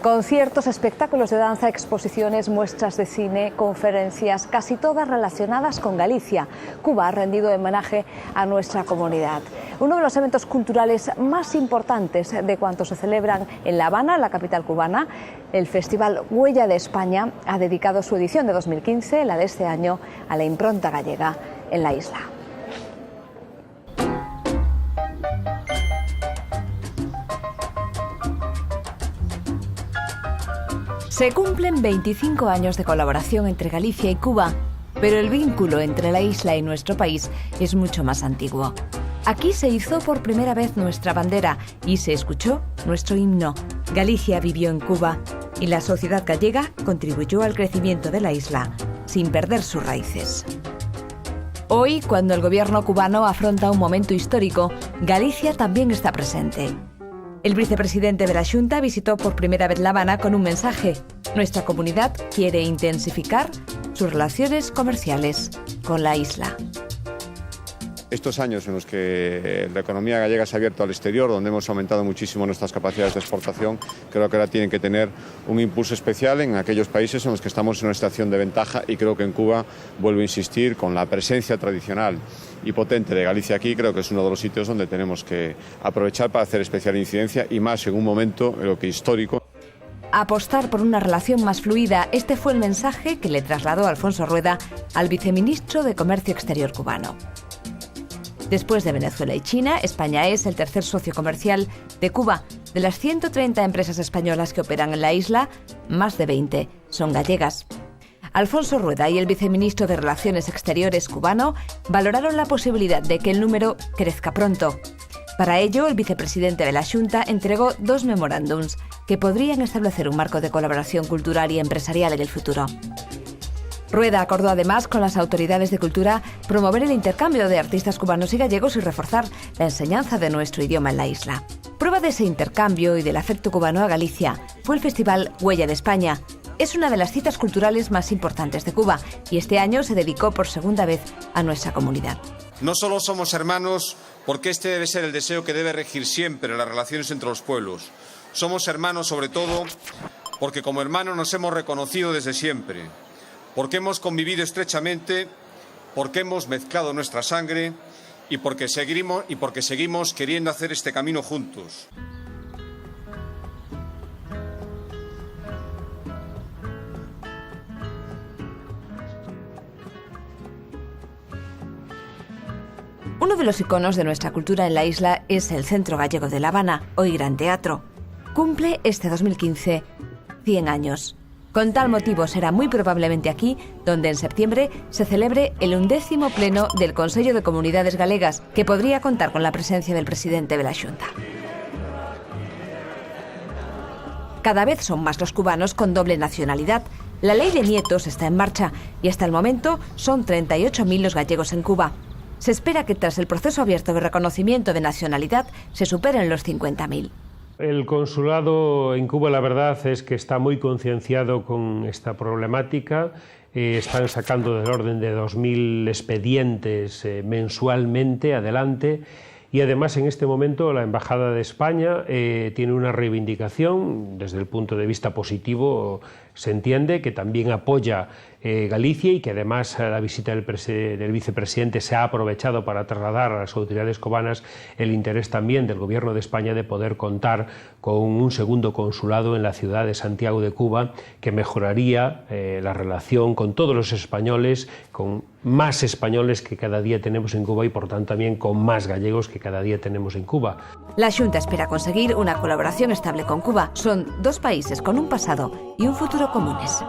Conciertos, espectáculos de danza, exposiciones, muestras de cine, conferencias, casi todas relacionadas con Galicia. Cuba ha rendido homenaje a nuestra comunidad. Uno de los eventos culturales más importantes de cuantos se celebran en La Habana, la capital cubana, el Festival Huella de España, ha dedicado su edición de 2015, la de este año, a la impronta gallega en la isla. Se cumplen 25 años de colaboración entre Galicia y Cuba, pero el vínculo entre la isla y nuestro país es mucho más antiguo. Aquí se izó por primera vez nuestra bandera y se escuchó nuestro himno. Galicia vivió en Cuba y la sociedad gallega contribuyó al crecimiento de la isla, sin perder sus raíces. Hoy, cuando el gobierno cubano afronta un momento histórico, Galicia también está presente. El vicepresidente de la Xunta visitó por primera vez La Habana con un mensaje. Nuestra comunidad quiere intensificar sus relaciones comerciales con la isla. Estos años en los que la economía gallega se ha abierto al exterior, donde hemos aumentado muchísimo nuestras capacidades de exportación, creo que ahora tienen que tener un impulso especial en aquellos países en los que estamos en una situación de ventaja, y creo que en Cuba, vuelvo a insistir, con la presencia tradicional y potente de Galicia aquí, creo que es uno de los sitios donde tenemos que aprovechar para hacer especial incidencia, y más en un momento, creo que histórico. Apostar por una relación más fluida, este fue el mensaje que le trasladó Alfonso Rueda al viceministro de Comercio Exterior cubano. Después de Venezuela y China, España es el tercer socio comercial de Cuba. De las 130 empresas españolas que operan en la isla, más de 20 son gallegas. Alfonso Rueda y el viceministro de Relaciones Exteriores cubano valoraron la posibilidad de que el número crezca pronto. Para ello, el vicepresidente de la Xunta entregó 2 memorándums que podrían establecer un marco de colaboración cultural y empresarial en el futuro. Rueda acordó además con las autoridades de cultura promover el intercambio de artistas cubanos y gallegos y reforzar la enseñanza de nuestro idioma en la isla. Prueba de ese intercambio y del afecto cubano a Galicia fue el Festival Huella de España. Es una de las citas culturales más importantes de Cuba y este año se dedicó por segunda vez a nuestra comunidad. No solo somos hermanos porque este debe ser el deseo que debe regir siempre las relaciones entre los pueblos. Somos hermanos sobre todo porque como hermanos nos hemos reconocido desde siempre, porque hemos convivido estrechamente, porque hemos mezclado nuestra sangre y porque seguimos queriendo hacer este camino juntos. Uno de los iconos de nuestra cultura en la isla es el Centro Gallego de La Habana, hoy Gran Teatro. Cumple este 2015 100 años. Con tal motivo será muy probablemente aquí donde en septiembre se celebre el 11º pleno del Consello de Comunidades Galegas, que podría contar con la presencia del presidente de la Xunta. Cada vez son más los cubanos con doble nacionalidad. La ley de nietos está en marcha y hasta el momento son 38.000 los gallegos en Cuba. Se espera que tras el proceso abierto de reconocimiento de nacionalidad se superen los 50.000. El consulado en Cuba, la verdad es que está muy concienciado con esta problemática. Están sacando del orden de 2.000 expedientes mensualmente adelante. Y además en este momento la Embajada de España tiene una reivindicación desde el punto de vista positivo. Se entiende que también apoya Galicia y que además la visita del vicepresidente se ha aprovechado para trasladar a las autoridades cubanas el interés también del Gobierno de España de poder contar con un segundo consulado en la ciudad de Santiago de Cuba, que mejoraría la relación con todos los españoles, con más españoles que cada día tenemos en Cuba y por tanto también con más gallegos que cada día tenemos en Cuba. La Xunta espera conseguir una colaboración estable con Cuba. Son 2 países con un pasado y un futuro comunes.